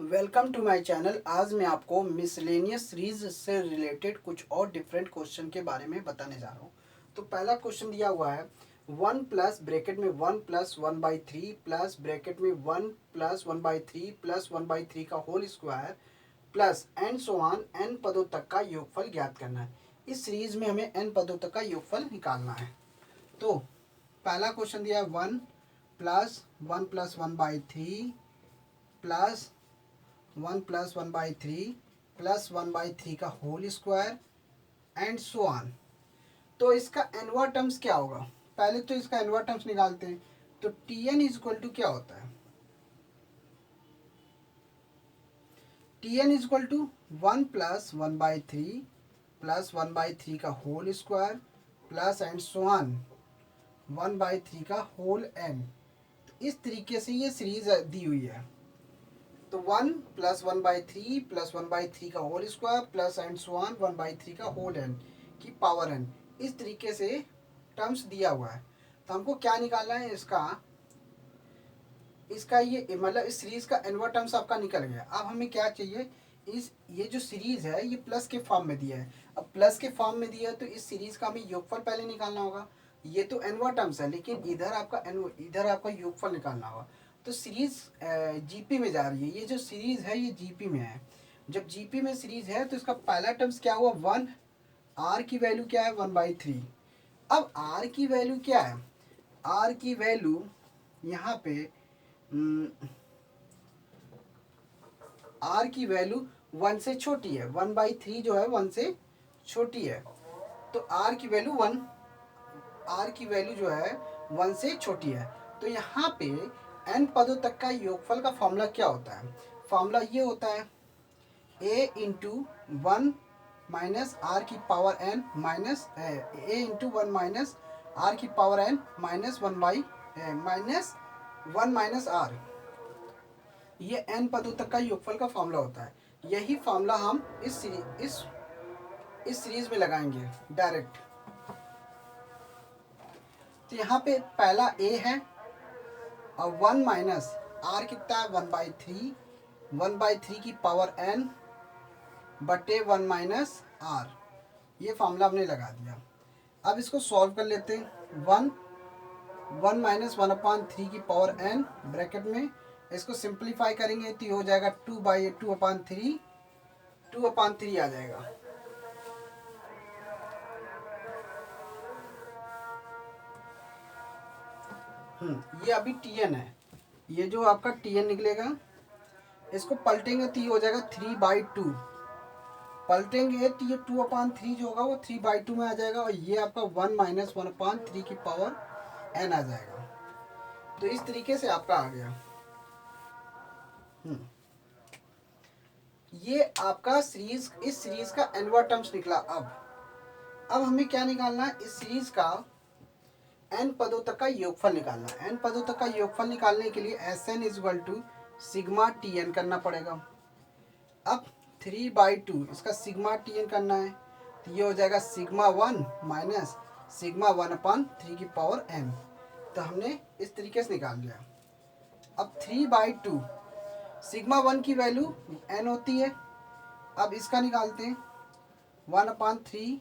Welcome to my channel. आज मैं आपको मिसलेनियस सीरीज से रिलेटेड कुछ और डिफरेंट क्वेश्चन के बारे में बताने जा रहा हूँ। तो पहला क्वेश्चन दिया हुआ है 1 प्लस ब्रैकेट में 1 प्लस 1/3 प्लस ब्रैकेट में 1 प्लस 1/3 प्लस 1/3 का whole square plus and so on n पदों तक का योगफल ज्ञात करना है। इस सीरीज में हमें n पदों तक का योगफल निकालना है। तो पहला क्वेश्चन दिया है 1 plus 1 plus 1/3 plus 1 plus 1/3 plus 1/3 का whole square and so on. तो इसका एनवा टर्म्स क्या होगा? पहले तो इसका एनवा टर्म्स निकालते हैं। तो Tn इज इक्वल टू क्या होता है? Tn is equal to 1 plus 1/3 plus 1/3 का whole square plus and so on 1/3 का होल एन। इस तरीके से ये सीरीज दी हुई है। तो 1 प्लस 1/3 प्लस 1/3 का whole square plus and so on 1/3 का होल एन की पावर एन, इस तरीके से टर्म्स दिया हुआ है। तो हमको क्या निकालना है? इसका ये मतलब इस सीरीज का एनवा टर्म्स आपका निकल गया। अब हमें क्या चाहिए? ये जो सीरीज है ये प्लस के फॉर्म में दिया है। अब प्लस के फॉर्म में दिया है तो इस सीरीज का हमें योगफल पहले निकालना होगा। ये तो एनवा टर्म्स है, लेकिन इधर आपका योगफल निकालना होगा। तो सीरीज जीपी में जा रही है। ये जो सीरीज है ये जीपी में है। जब जीपी में सीरीज है तो इसका पहला टर्म्स क्या हुआ? 1। आर की वैल्यू क्या है? 1/3। अब आर की वैल्यू क्या है? आर की वैल्यू यहाँ पे आर की वैल्यू 1 से छोटी है। 1/3 जो है 1 से छोटी है। तो आर की वैल्यू जो है 1 से छोटी है। तो यहाँ पे n पदों तक का योगफल का फॉर्मूला क्या होता है? फॉर्मूला ये होता है a इंटू 1 माइनस आर की power n minus a into 1 minus are की power n minus 1 minus r. ये n पदों तक का योगफल का फॉर्मूला होता है। यही फॉर्मूला हम इस सीरीज में लगाएंगे डायरेक्ट। तो यहाँ पे पहला a है और 1 माइनस आर कितना है? 1/3। 1/3 की पावर n बटे 1 माइनस आर। ये फॉर्मूला हमने लगा दिया। अब इसको सॉल्व कर लेते हैं। 1 माइनस 1/3 की पावर n ब्रैकेट में, इसको सिंप्लीफाई करेंगे तो ये हो जाएगा 2/2/3 2/3 आ जाएगा। ये अभी Tn है। ये जो आपका Tn निकलेगा, इसको पलटेंगे तो ये हो जाएगा 3/2। पलटेंगे तो ये 2/3 जो होगा वो 3/2 में आ जाएगा और ये आपका 1 माइनस 1/3 की पावर n आ जाएगा। तो इस तरीके से आपका आ गया। ये आपका सीरीज, इस सीरीज का एनवा टर्म्स निकला। अब हमें क्या निकालना है? इस सीरीज का n पदों तक का योगफल निकालना है। n पदों तक का योगफल निकालने के लिए Sn is equal to sigma Tn करना पड़ेगा। अब 3/2 इसका सिग्मा Tn करना है तो ये हो जाएगा सिग्मा 1 माइनस सिग्मा 1/3 की पावर n। तो हमने इस तरीके से निकाल लिया। अब 3/2 सिग्मा 1 की वैल्यू n होती है। अब इसका निकालते हैं 1/3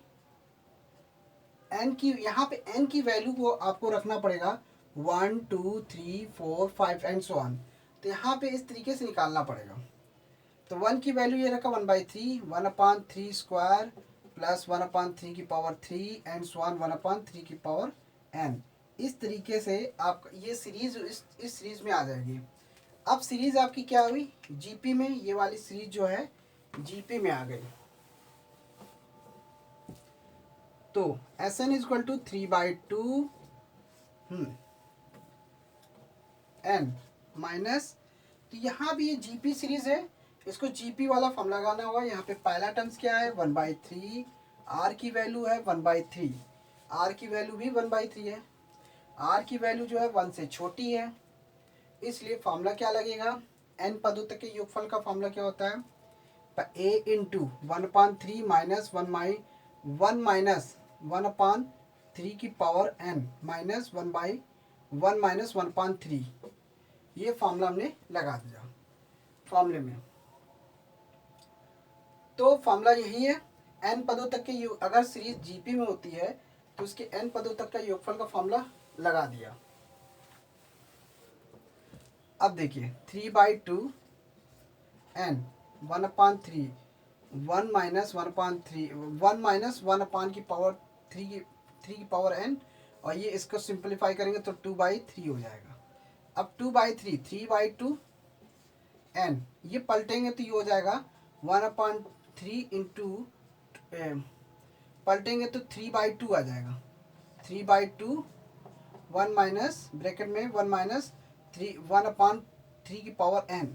n की। यहाँ पे n की वैल्यू को आपको रखना पड़ेगा 1 2 3 4 5 एंड सो ऑन। तो यहाँ पे इस तरीके से निकालना पड़ेगा। तो 1 की वैल्यू ये रखा 1/3 1/3 स्क्वायर प्लस 1/3 की पावर 3 एंड सो ऑन 1/3 की पावर n। इस तरीके से आप ये सीरीज इस सीरीज में आ जाएगी। अब सीरीज आपकी क्या हुई? जीपी में। ये वाली सीरीज जो है जीपी में आ गई। तो Sn is equal to 3/2 n minus, तो यहाँ भी ये जीपी सीरीज है, इसको जीपी वाला फॉर्म लगाना होगा। यहाँ पे पहला टर्म्स क्या है? 1/3। आर की वैल्यू है 1/3। आर की वैल्यू भी 1/3 है। आर की वैल्यू जो है 1 से छोटी है, इसलिए फॉर्मूला क्या लगेगा? n पदों तक के योगफल का फॉर्मूला क्या होता है? a इंटू 1/3 माइनस 1 माइनस 1/3 की पावर n माइनस 1 माइनस 1/3। ये फॉर्मूला हमने लगा दिया फॉर्मूले में। तो फॉर्मूला यही है, n पदों तक के अगर सीरीज जीपी में होती है तो उसके n पदों तक का योगफल का फॉर्मूला लगा दिया। अब देखिए 3/2 n 1/3 1 माइनस 1/3 1 माइनस 1 की पावर 3 की पावर n, और ये इसको सिंपलीफाई करेंगे तो 2/3 हो जाएगा। अब 2/3 3/2 n, ये पलटेंगे तो ये हो जाएगा 1/3 इंटू, पलटेंगे तो 3/2 आ जाएगा। 3/2 1 माइनस ब्रैकेट में 1 माइनस 1/3 की पावर n।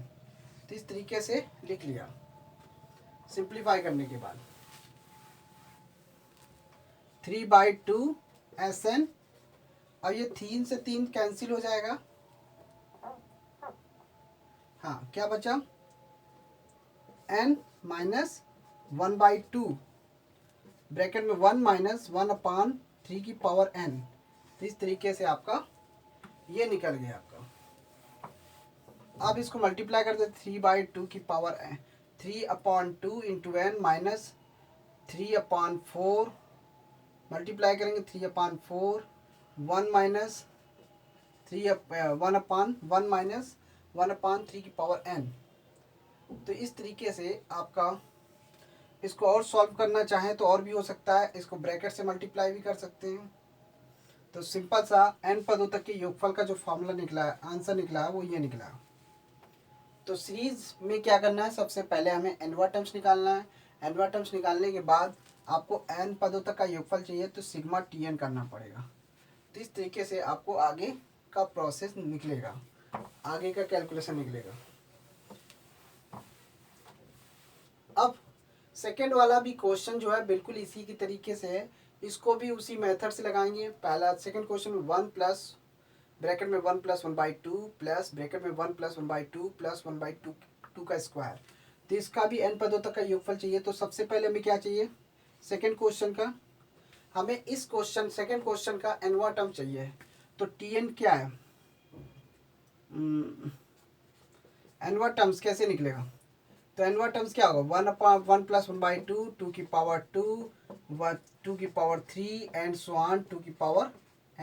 तो इस तरीके से लिख लिया सिंप्लीफाई करने के बाद। 3/2 SN, और ये 3 से 3 कैंसिल हो जाएगा। हाँ, क्या बचा, n माइनस 1/2 ब्रैकेट में 1 माइनस 1/3 की पावर n। तो इस तरीके से आपका ये निकल गया आपका। अब इसको मल्टीप्लाई कर दे 3/2 की power 3/2 into n minus 3/4, multiply करेंगे 3/4 1 माइनस 1/1 माइनस 1/3 की पावर n। तो इस तरीके से आपका इसको और सॉल्व करना चाहें तो और भी हो सकता है, इसको ब्रैकेट से मल्टीप्लाई भी कर सकते हैं। तो सिंपल सा n पदों तक के योगफल का जो फॉर्मूला निकला है, आंसर निकला है, वो ये निकला है। तो सीरीज में क्या करना है, सबसे पहले हमें nवा टर्म्स निकालना है। nवा टर्म्स निकालने के बाद आपको n पदों तक का योगफल चाहिए तो सिग्मा Tn करना पड़ेगा। तो इस तरीके से आपको आगे का प्रोसेस निकलेगा, आगे का कैलकुलेशन निकलेगा। अब सेकेंड वाला भी क्वेश्चन जो है बिल्कुल इसी की तरीके से है, इसको भी उसी मेथड से लगाएंगे। पहला सेकेंड क्वेश्चन में 1 प्लस ब्रैकेट में 1 प्लस 1/2 प्लस ब्रैकेट में 1 प्लस 1/2 प्लस 1/2 का स्क्वायर। तो इसका भी n पदों तक का योगफल चाहिए। तो सबसे पहले हमें क्या चाहिए, सेकेंड क्वेश्चन का, हमें इस क्वेश्चन सेकेंड क्वेश्चन का nवा टर्म चाहिए। तो Tn क्या है, nवा टर्म्स कैसे निकलेगा, तो nवा टर्म्स क्या होगा, 1 प्लस 1/2 2 की पावर 2 2 की पावर 3 एंड सो ऑन 2 की पावर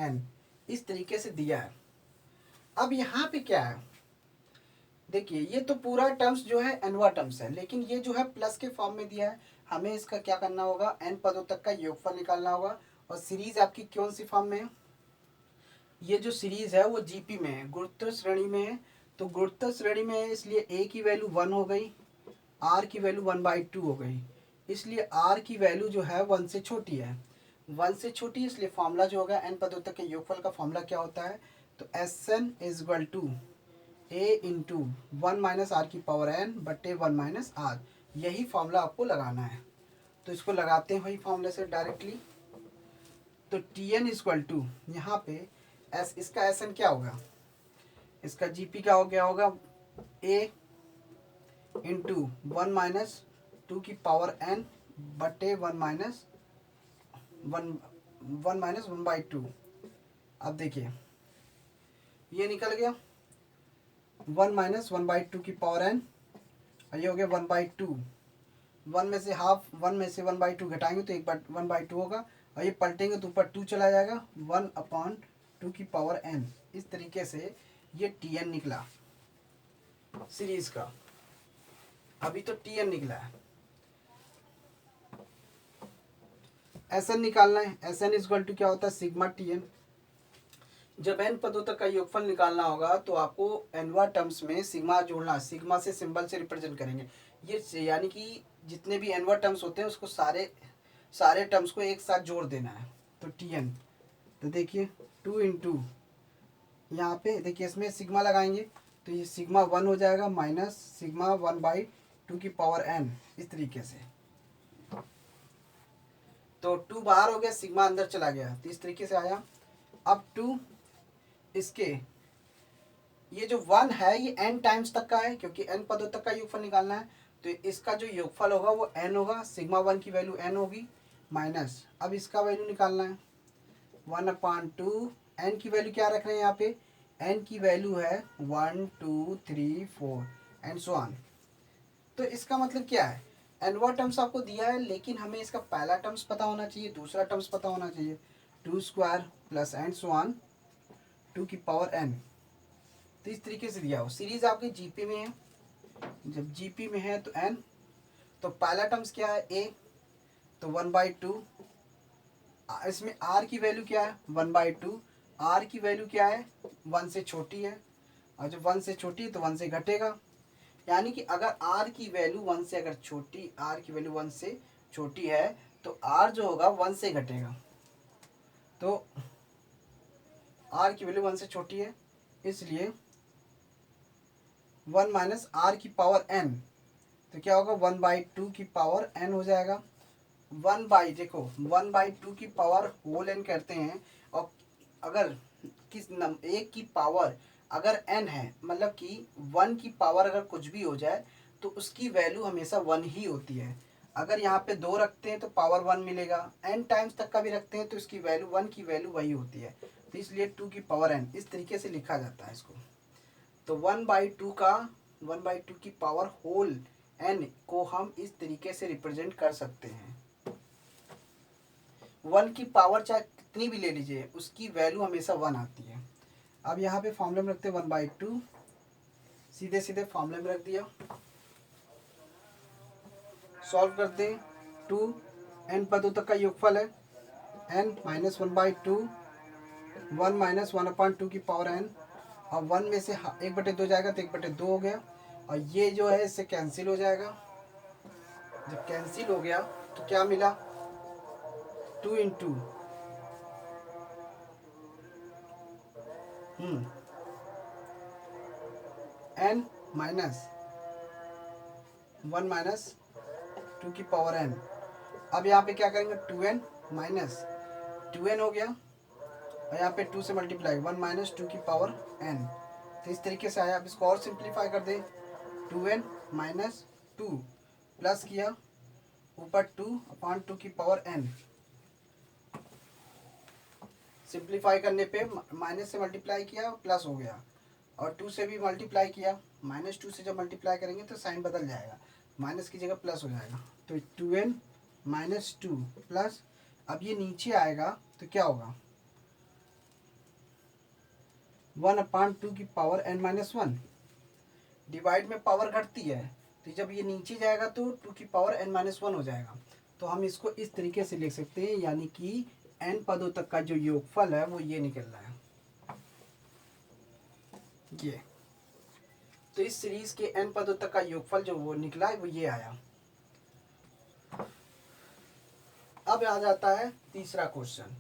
n। इस तरीके से दिया है। अब यहाँ पे क्या है, देखिए ये तो पूरा टर्म्स जो है nवा टर्म्स है, लेकिन ये जो है प्लस के फॉर्म में दिया है। हमें इसका क्या करना होगा, n पदों तक का योगफल निकालना होगा। और सीरीज आपकी कौन सी फॉर्म में है, ये जो सीरीज है वो जीपी में है, गुरुत्व श्रेणी में है। तो गुरुत्व श्रेणी में है इसलिए a की वैल्यू 1 हो गई, r की वैल्यू 1/2 हो गई। इसलिए r की वैल्यू जो है 1 से छोटी है, 1 से छोटी, इसलिए फॉर्मूला जो होगा n पदों तक के योगफल का फॉर्मूला क्या होता है, तो SN is equal to a into 1 minus are की पावर n बटे 1 माइनस आर। यही फॉर्मूला आपको लगाना है। तो इसको लगाते हैं वही फॉर्मूले से डायरेक्टली। तो Tn इज इक्वल टू, यहाँ पे एस, इसका SN क्या होगा, इसका GP क्या हो गया होगा, a इंटू 1 माइनस 2 की पावर n बटे 1 माइनस 1/2। अब देखिए ये निकल गया 1 माइनस 1/2 की पावर n, और ये हो गया 1/2। 1 में से हाफ, 1 में से 1/2 घटाएंगे तो 1/2 होगा, और ये पलटेंगे तो ऊपर 2 चला जाएगा, 1/2 की पावर n। इस तरीके से ये Tn निकला सीरीज का। अभी तो Tn निकला है, Sn निकालना है। Sn इज इक्वल टू क्या होता है, सिग्मा Tn। जब n पदों तक का योगफल निकालना होगा तो आपको nवा टर्म्स में सिग्मा जोड़ना, सिग्मा से सिंबल से रिप्रेजेंट करेंगे। ये यानी कि जितने भी nवा टर्म्स होते हैं उसको सारे टर्म्स को एक साथ जोड़ देना है। तो Tn, तो देखिए 2 इंटू, यहाँ पे देखिए इसमें सिग्मा लगाएंगे तो ये सिग्मा 1 हो जाएगा माइनस सिग्मा 1/2 की पावर n। इस तरीके से तो 2 बाहर हो गया, सिग्मा अंदर चला गया, तो इस तरीके से आया। अब 2 इसके, ये जो 1 है ये n टाइम्स तक का है, क्योंकि n पदों तक का योगफल निकालना है। तो इसका जो योगफल होगा वो n होगा, सिग्मा 1 की वैल्यू n होगी, माइनस अब इसका वैल्यू निकालना है 1/2। n की वैल्यू क्या रख रहे हैं यहाँ पे, n की वैल्यू है 1 2 3 4 एंड सो ऑन। तो इसका मतलब क्या है, एनवा टर्म्स आपको दिया है, लेकिन हमें इसका पहला टर्म्स पता होना चाहिए, दूसरा टर्म्स पता होना चाहिए। 2 square plus and so on 2 की पावर n। तो इस तरीके से दिया हो। सीरीज आपकी जीपी में है, जब जीपी में है तो n, तो पहला टर्म्स क्या है a, तो 1/2। इसमें r की वैल्यू क्या है 1/2। r की वैल्यू क्या है 1 से छोटी है, और जब 1 से छोटी है तो 1 से घटेगा। यानी कि अगर r की वैल्यू 1 से अगर छोटी, r की वैल्यू 1 से छोटी है तो r जो होगा 1 से घटेगा। तो r की वैल्यू 1 से छोटी है, इसलिए 1 माइनस r की पावर n, तो क्या होगा 1/2 की पावर n हो जाएगा। 1/देखो 1/2 की पावर होल n करते हैं, और अगर एक की पावर अगर n है, मतलब कि 1 की पावर अगर कुछ भी हो जाए तो उसकी वैल्यू हमेशा 1 ही होती है। अगर यहाँ पे 2 रखते हैं तो पावर 1 मिलेगा, n टाइम्स तक का भी रखते हैं तो इसकी वैल्यू 1 की वैल्यू वही होती है। तो इसलिए 2 की पावर n इस तरीके से लिखा जाता है इसको। तो 1/2 की पावर होल n को हम इस तरीके से रिप्रेजेंट कर सकते हैं। 1 की पावर चाहे कितनी भी ले लीजिए, उसकी वैल्यू हमेशा 1 आती है। अब यहाँ पे फॉर्मूले में रखते हैं 1/2, सीधे सीधे फॉर्मूले में रख दिया, सॉल्व करते हैं। 2 n पदों तक का योगफल है, n माइनस 1/2, 1 माइनस 1/2 की पावर n, और 1 में से 1/2 जाएगा तो 1/2 हो गया, और ये जो है इससे कैंसिल हो जाएगा। जब कैंसिल हो गया तो क्या मिला 2 इंटू n माइनस 1 माइनस 2 की पावर n। अब यहाँ पे क्या करेंगे 2n माइनस 2n हो गया, और यहाँ पे 2 से मल्टीप्लाई 1 माइनस 2 की पावर n। तो इस तरीके से आया। अब इसको और सिंप्लीफाई कर दें, 2n माइनस 2 प्लस किया ऊपर 2/2 की पावर n। सिंप्लीफाई करने पे माइनस से मल्टीप्लाई किया प्लस हो गया, और 2 से भी मल्टीप्लाई किया, -2 से जब मल्टीप्लाई करेंगे तो साइन बदल जाएगा, माइनस की जगह प्लस हो जाएगा। तो 2n माइनस 2 प्लस, अब ये नीचे आएगा तो क्या होगा 1/2 की पावर n माइनस 1। डिवाइड में पावर घटती है, तो जब ये नीचे जाएगा तो 2 की पावर n माइनस 1 हो जाएगा। तो हम इसको इस तरीके से लिख सकते हैं, यानी कि n पदों तक का जो योगफल है वो ये निकल रहा है, ये। तो इस सीरीज के n पदों तक का योगफल जो वो निकला है वो ये आया। अब आ जाता है तीसरा क्वेश्चन।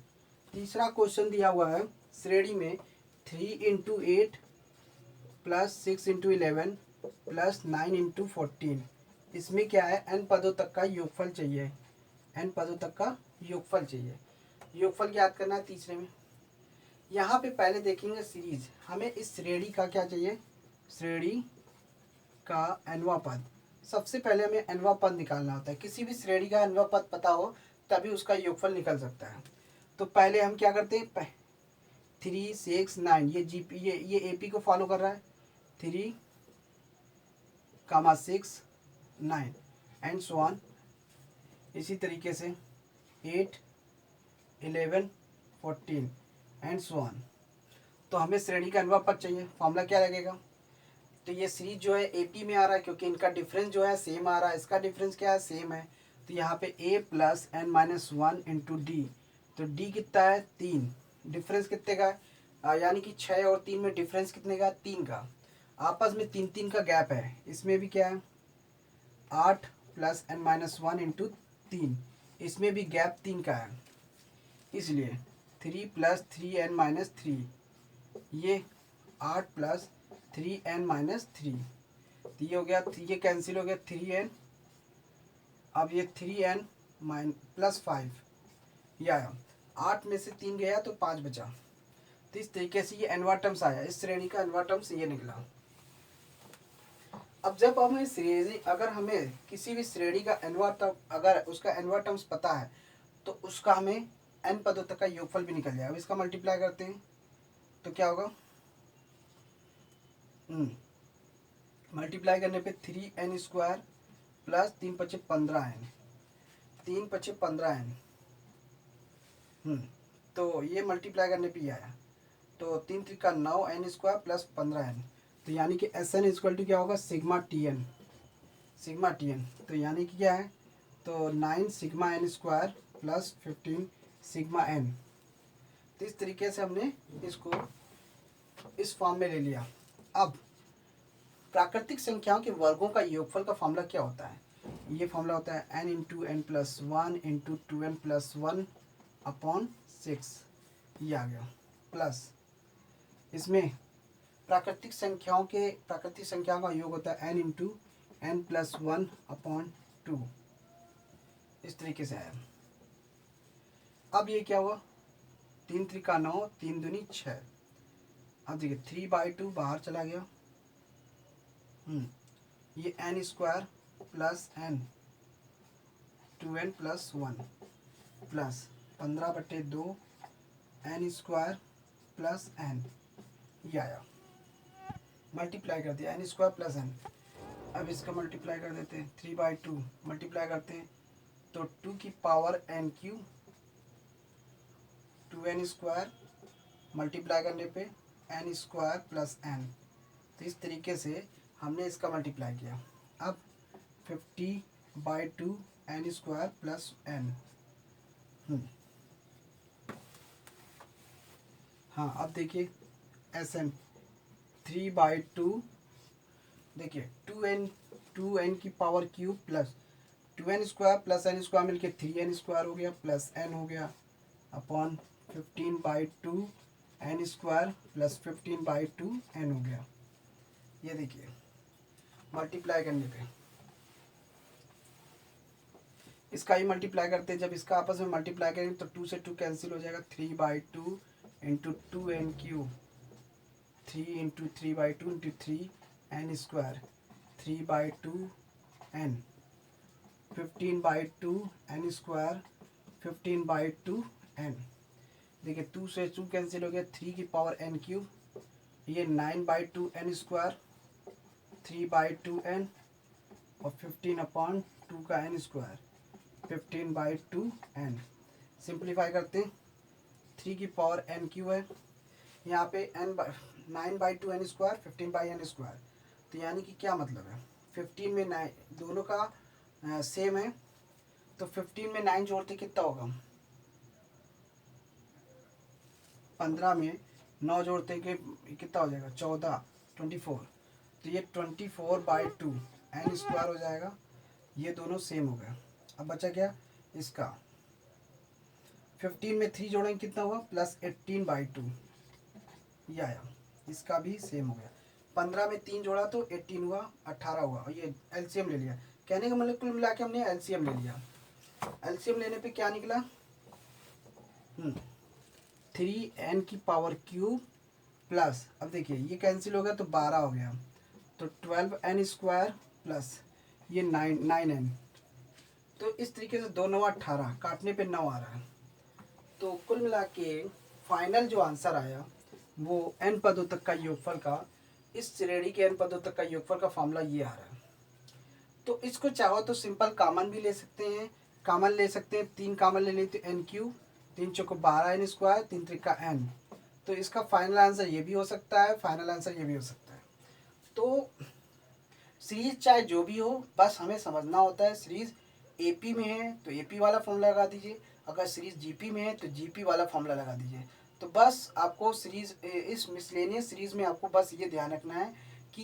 तीसरा क्वेश्चन दिया हुआ है श्रेणी में 3 into 8 plus 6 into 11 plus 9 into 14। इसमें क्या है n पदों तक का योगफल चाहिए, n पदों तक का योगफल चाहिए। योगफल याद करना है तीसरे में। यहाँ पे पहले देखेंगे सीरीज, हमें इस श्रेणी का क्या चाहिए, श्रेणी का nवां पद। सबसे पहले हमें nवां पद निकालना होता है। किसी भी श्रेणी का nवां पद पता हो तभी उसका योगफल निकल सकता है। तो पहले हम क्या करते हैं 3 6 9, ये जीपी ये एपी को फॉलो कर रहा है, 3 6 9 एंड सो ऑन। इसी तरीके से 8 11 14 एंड सो ऑन। तो हमें श्रेणी का nवां पद चाहिए। फॉर्मूला क्या लगेगा, तो ये सीरीज जो है एपी में आ रहा है क्योंकि इनका डिफरेंस जो है सेम आ रहा है, इसका डिफरेंस क्या है सेम है। तो यहाँ पे a plus n minus 1 into D, तो d कितना है 3, डिफरेंस कितने का है, यानी कि 6 और 3 में डिफरेंस कितने का 3 का, आपस में 3 का गैप है। इसमें भी क्या है 8 प्लस n माइनस 1 इंटू 3, इसमें भी गैप 3 का है, इसलिए 3 प्लस 3n माइनस 3, ये 8 प्लस 3n माइनस 3, तो ये हो गया, ये कैंसिल हो गया 3n। अब ये 3n प्लस 5, ये आया, 8 में से 3 गया तो 5 बचा। तो इस तरीके से ये nवां टर्म्स आया, इस श्रेणी का nवां टर्म्स ये निकला। अब जब हमें श्रेणी, अगर हमें किसी भी श्रेणी का nवां टर्म, अगर उसका nवां टर्म्स पता है तो उसका हमें n पदों तक का योगफल भी निकल जाएगा। अब इसका मल्टीप्लाई करते हैं तो क्या होगा, मल्टीप्लाई करने पे 3n स्क्वायर प्लस 3 पचे 15n, 3 पचे 15n। तो ये मल्टीप्लाई करने पे ही आया, तो 3 त्रिका 9n² प्लस 15n। तो यानी कि Sn इक्वल टू क्या होगा, सिग्मा Tn, सिग्मा Tn। तो यानी कि क्या है, तो 9 sigma n² plus 15 sigma n। तो इस तरीके से हमने इसको इस फॉर्म में ले लिया। अब प्राकृतिक संख्याओं के वर्गों का योगफल का फॉर्मूला क्या होता है, ये फॉर्मूला होता है n into N plus 1 into 2n plus 1 upon 6, ये आ गया। प्लस इसमें प्राकृतिक संख्याओं का योग होता है n into N plus 1 upon 2, इस तरीके से आया। अब ये क्या हुआ, 3 त्रिका 9, 3 दूनी 6। अब देखिए 3/2 बाहर चला गया, ये n² plus n 2n plus 1 plus 15/2 n² plus n, ये आया। मल्टीप्लाई कर दिया n² प्लस n। अब इसका मल्टीप्लाई कर देते हैं, 3/2 मल्टीप्लाई करते हैं तो 2 की पावर n³ 2n² मल्टीप्लाई करने पे n² प्लस n। तो इस तरीके से हमने इसका मल्टीप्लाई किया। अब 50/2 n² प्लस n। हाँ, अब देखिए Sn 3/2, देखिए 2n की power cube plus 2n² plus n² मिलके 3n² हो गया प्लस n हो गया अपॉन 15/2 n² प्लस 15/2 n हो गया। ये देखिए मल्टीप्लाई करने पे इसका ही मल्टीप्लाई करते हैं, जब इसका आपस में मल्टीप्लाई करेंगे तो 2 से 2 कैंसिल हो जाएगा, 3/2 into 2n³, 3 into 3/2 into 3n², 3/2 n, 15/2 n², 15/2 n। देखिए 2 से 2 कैंसिल हो गया, 3 की पावर n³, ये 9/2 n², 3/2 n और 15/2 का n², 15/2 n। सिंप्लीफाई करते हैं, 3 की पावर n³ है, यहाँ पे 9/2 n², 15/n²। तो यानी कि क्या मतलब है, 15 में 9 दोनों का सेम है, तो 15 में 9 जोड़ते कितना होगा, 15 में 9 जोड़ते कि कितना हो जाएगा, 14, 24। तो ये 24/2 n² हो जाएगा, ये दोनों सेम हो गए। अब बचा क्या इसका, 15 में 3 जोड़ेंगे कितना हुआ, प्लस 18/2, ये आया, इसका भी सेम हो गया। 15 में 3 जोड़ा तो 18 हुआ, 18 हुआ, और ये एलसीएम ले लिया। कहने का मतलब कुल मिला के हमने एलसीएम ले लिया। एलसीएम लेने पे क्या निकला, 3n की पावर क्यूब प्लस, अब देखिए ये कैंसिल हो गया तो 12 हो गया, तो 12n² प्लस ये 9n। तो इस तरीके से 2 9 18, काटने पे 9 आ रहा है। तो कुल मिला के फाइनल जो आंसर आया वो n पदों तक का योगफल का, इस श्रेणी के n पदों तक का योगफल का फॉर्मूला ये आ रहा है। तो इसको चाहो तो सिंपल कॉमन भी ले सकते हैं, कॉमन ले सकते हैं, 3 कॉमन ले लेते n³, 3 चौको 12n², 3 त्रिका n। तो इसका फाइनल आंसर ये भी हो सकता है, फाइनल आंसर ये भी हो सकता है। तो सीरीज चाहे जो भी हो, बस हमें समझना होता है, सीरीज एपी में है तो एपी वाला फॉर्मूला लगा दीजिए, अगर सीरीज जीपी में है तो जीपी वाला फॉर्मूला लगा दीजिए। तो बस आपको सीरीज, इस मिसलेनियस सीरीज में आपको बस ये ध्यान रखना है कि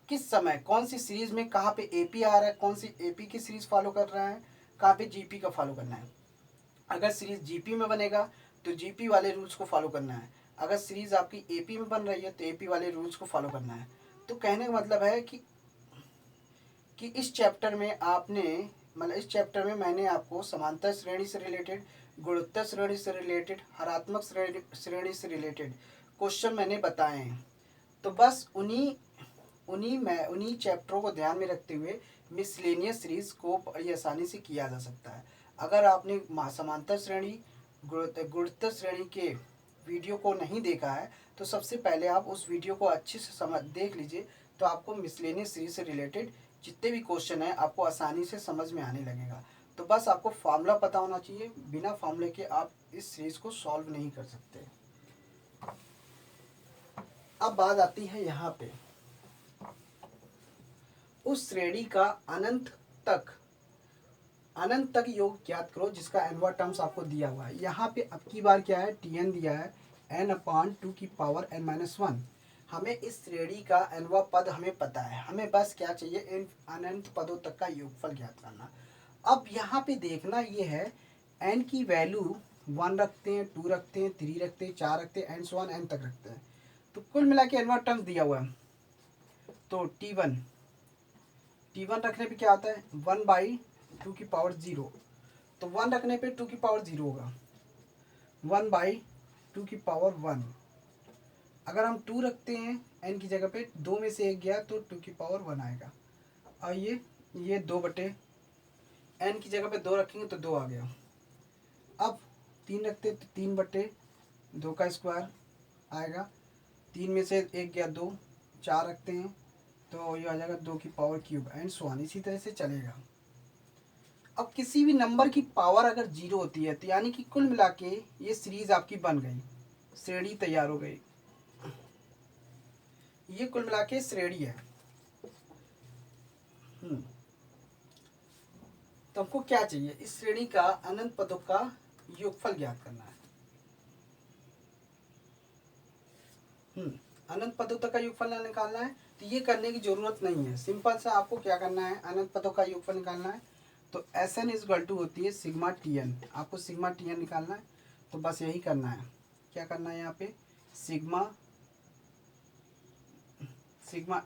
किस समय कौन सी सीरीज में कहाँ पे एपी आ रहा है, कौन सी एपी की सीरीज फॉलो कर रहा है, कहाँ पे जीपी का फॉलो करना है। अगर सीरीज जीपी में बनेगा तो जीपी वाले रूल्स को फॉलो करना है, अगर सीरीज आपकी एपी में बन रही है तो एपी वाले रूल्स को फॉलो करना है। तो कहने का मतलब है कि इस चैप्टर में आपने, मतलब इस चैप्टर में मैंने आपको समांतर श्रेणी से रिलेटेड, गुणोत्तर श्रेणी से रिलेटेड, हरात्मक श्रेणी से रिलेटेड क्वेश्चन मैंने बताए हैं। तो बस उन्हीं चैप्टरों को ध्यान में रखते हुए मिसलेनियस सीरीज को बड़ी आसानी से किया जा सकता है। अगर आपने समांतर श्रेणी, गुणोत्तर श्रेणी के वीडियो को नहीं देखा है तो सबसे पहले आप उस वीडियो को अच्छे से देख लीजिए, तो आपको मिसलेनियस सीरीज से रिलेटेड जितने भी क्वेश्चन है आपको आसानी से समझ में आने लगेगा। तो बस आपको फार्मूला पता होना चाहिए, बिना फार्मूले के आप इस सीरीज को सॉल्व नहीं कर सकते। अब बात आती है यहाँ पे उस श्रेणी का अनंत तक योग ज्ञात करो जिसका एनवा टर्म्स आपको दिया हुआ है। यहाँ पे अब की बार क्या है, Tn दिया है n/2 की पावर n-1। हमें इस श्रेणी का एनवा पद हमें पता है, हमें बस क्या चाहिए, इन अनंत पदों तक का योगफल ज्ञात करना। अब यहाँ पे देखना ये है n की वैल्यू 1 रखते हैं, 2 रखते हैं, 3 रखते हैं, 4 रखते हैं, n तक रखते हैं। तो कुल मिला के एनवा टर्म्स दिया हुआ है। तो T1 रखने पे क्या आता है 1/2 की पावर 0। तो 1 रखने पे 2 की पावर 0 होगा, 1/2 की पावर 1। अगर हम 2 रखते हैं n की जगह पे, 2 में से 1 गया तो 2 की पावर 1 आएगा। और ये 2 बटे n की जगह पे 2 रखेंगे तो 2 आ गया। अब 3 रखते हैं तो 3 बटे 2 का स्क्वायर आएगा। 3 में से 1 गया 2, 4 रखते हैं तो ये आ जाएगा 2 की power cube and so on, इसी तरह से चलेगा। अब किसी भी नंबर की पावर अगर 0 होती है तो यानी कि कुल मिला के ये सीरीज आपकी बन गई, श्रेणी तैयार हो गई। ये कुल मिला के श्रेणी है। तो हमको क्या चाहिए, इस श्रेणी का अनंत पदों का योगफल ज्ञात करना है। अनंत पदों तक का योगफल निकालना है। तो ये करने की जरूरत नहीं है, सिंपल सा आपको क्या करना है, अनंत पदों का योगफल निकालना है। तो Sn इजक्वल टू होती है सिग्मा Tn, आपको सिग्मा Tn निकालना है। तो बस यही करना है, क्या करना है यहाँ पे सिग्मा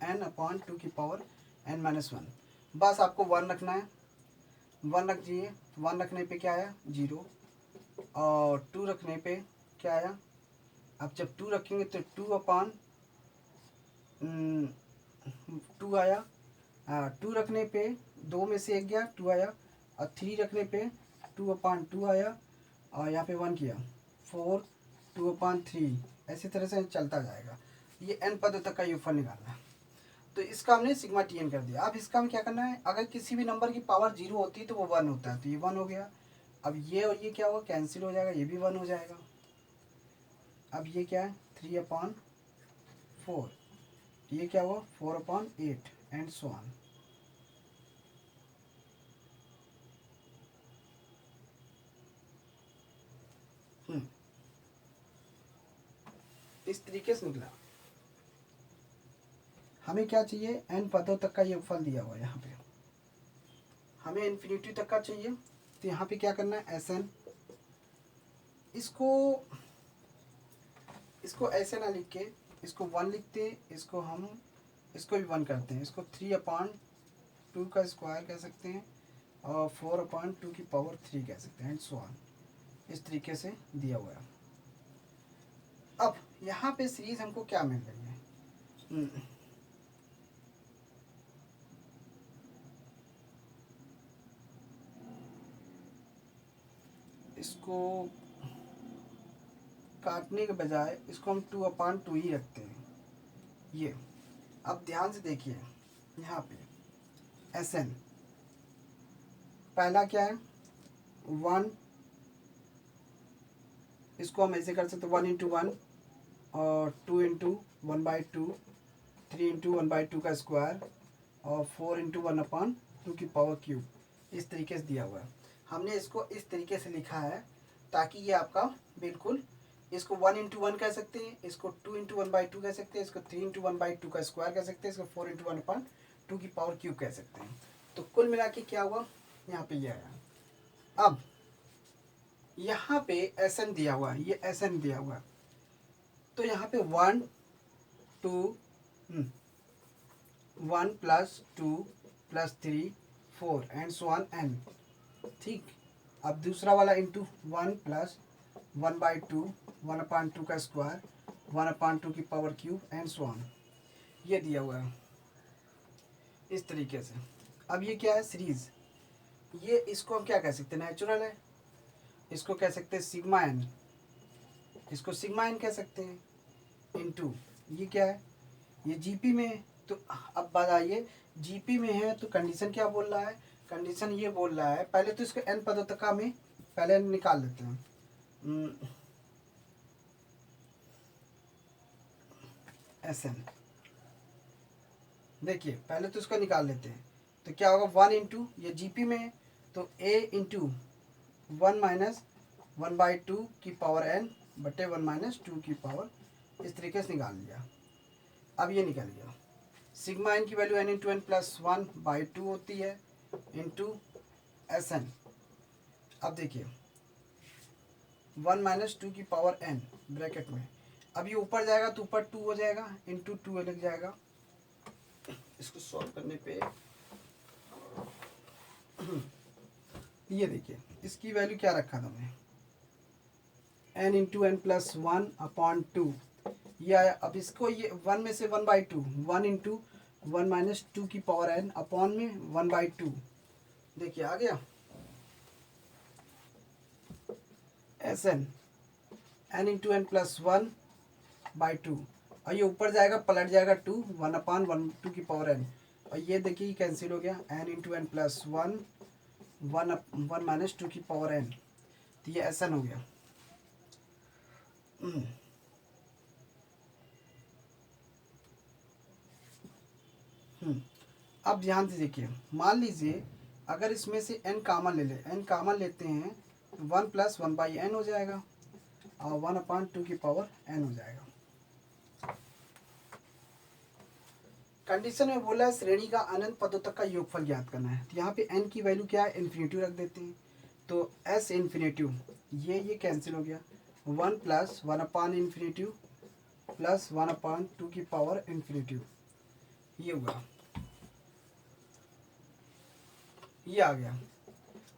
n/2 की पावर n-1। बस आपको 1 रखना है, 1 रख दीजिए। 1 रखने पे क्या आया 0, और 2 रखने पे क्या आया। अब जब 2 रखेंगे तो 2 आया। 2 रखने पे 2 में से 1 गया 2 आया, और 3 रखने पे 2/2 आया, और यहाँ पे 1 किया 4, 2/3, ऐसी तरह से चलता जाएगा। ये n पदों तक का योगफल निकालना है। तो इसका हमने सिग्मा Tn कर दिया। अब इसका हम क्या करना है, अगर किसी भी नंबर की पावर 0 होती है तो वो 1 होता है, तो ये 1 हो गया। अब ये और ये क्या होगा, कैंसिल हो जाएगा, ये भी 1 हो जाएगा। अब ये क्या है 3/4, ये क्या हुआ 4/8 एंड सो ऑन। इस तरीके से निकला। हमें क्या चाहिए, n पदों तक का योगफल दिया हुआ है। यहाँ पे हमें इन्फिनिटी तक का चाहिए। तो यहाँ पे क्या करना है, Sn, इसको ऐसे ना लिख के इसको 1 लिखते हैं, इसको भी 1 करते हैं, इसको 3/2 का स्क्वायर कह सकते हैं, और 4/2 की पावर 3 कह सकते हैं एंड सो ऑन। इस तरीके से दिया हुआ है। अब यहाँ पे सीरीज हमको क्या मिल रही है, इसको काटने के बजाय इसको हम 2/2 ही रखते हैं। ये अब ध्यान से देखिए, यहाँ पे Sn पहला क्या है 1, इसको हम ऐसे कर सकते 1 × 1, और 2 × 1/2, 3 × 1/2 का स्क्वायर, और 4 × 1/2 की पावर क्यूब। इस तरीके से दिया हुआ है। हमने इसको इस तरीके से लिखा है ताकि ये आपका बिल्कुल, इसको 1 × 1 कह सकते हैं, इसको 2 × 1/2 कह सकते हैं, इसको 3 × 1/2 का स्क्वायर कह सकते हैं, इसको 4 × 1/2 की पावर क्यूब कह सकते हैं। तो कुल मिला के क्या हुआ, यहाँ पे ये आया। अब यहाँ पे Sn दिया हुआ है, ये Sn दिया हुआ है। तो यहाँ पे 1 + 2 + 3 4 एंड सो ऑन n। ठीक, अब दूसरा वाला इंटू 1 + 1/2, 1/2 का स्क्वायर, 1/2 की power cube and so on. ये दिया हुआ है इस तरीके से। अब ये क्या है सीरीज, ये इसको हम क्या कह सकते हैं, नेचुरल है, इसको कह सकते हैं सिग्मा n, इसको सिग्मा n कह सकते हैं, इंटू ये क्या है, ये जीपी में है, तो अब बात आइए, जीपी में है तो कंडीशन क्या बोल रहा है, कंडीशन ये बोल रहा है, पहले तो इसको एन पदों तक का में पहले निकाल लेते हैं, एस एन। देखिए पहले तो इसका निकाल लेते हैं, तो क्या होगा, वन इंटू ये जीपी में है तो a into one minus one by two की पावर एन बटे वन माइनस टू की पावर, इस तरीके से निकाल लिया। अब ये निकल गया, सिग्मा एन की value n into N plus one by two होती है इंटू एस एन। अब देखिए वन माइनस टू की पावर एन ब्रैकेट में, अब ये ऊपर जाएगा तो ऊपर टू हो जाएगा इंटू टू लग जाएगा। इसको सॉल्व करने पे ये देखिए इसकी वैल्यू क्या रखा था मैं, N into N plus one upon two, ये आया। अब इसको ये वन में से one by two, one into one minus two की पावर एन अपॉन में वन बाई टू, देखिए आ गया S N, N into N plus one by two, और ये ऊपर जाएगा पलट जाएगा two, one upon one two की पावर एन, और ये देखिए कैंसिल हो गया, N into N plus one one minus two की पावर एन, तो ये एस एन हो गया। अब ध्यान से देखिए, मान लीजिए अगर इसमें से n कामन ले ले, n कामन लेते हैं one plus one by N हो जाएगा और वन अपॉन टू की पावर n हो जाएगा। कंडीशन में बोला है श्रेणी का अनंत पदों तक का योगफल ज्ञात करना है, तो यहाँ पे n की वैल्यू क्या है, इन्फिनेटिव रख देते हैं, तो s इन्फिनेटिव ये कैंसिल हो गया, one plus one upon infinitive plus one upon two की पावर इन्फिनेटिव, ये हुआ, ये आ गया।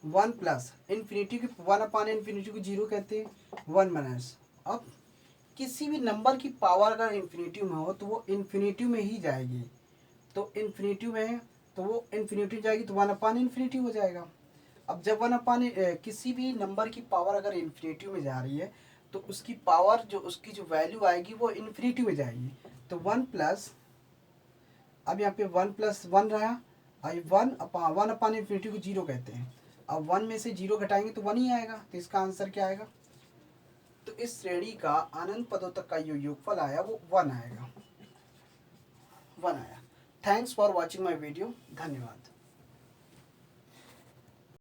वन प्लस इन्फिनिटी की वन अपॉन इन्फिनिटी को जीरो कहते हैं, वन माइनस, अब किसी भी नंबर की पावर अगर इन्फिनिटिव में हो तो वो इन्फिनिटिव में ही जाएगी, तो इन्फिनिटिव में है तो वो इन्फिनिटिव जाएगी तो वन अपॉन इन्फिनिटी हो जाएगा। अब जब वन अपॉन किसी भी नंबर की पावर अगर इन्फिनिटिव में जा रही है तो उसकी पावर जो उसकी जो वैल्यू आएगी वो इन्फिनिटिव में जाएगी, तो वन प्लस, अब यहाँ पे वन प्लस वन रहा, आई वन अपॉन इन्फिनिटी को जीरो कहते हैं, अब वन में से जीरो घटाएंगे तो वन ही आएगा, तो इसका आंसर क्या आएगा, तो इस श्रेणी का अनंत पदों तक का जो योगफल आया वो वन आएगा, वन आया। Thanks for watching my video, धन्यवाद।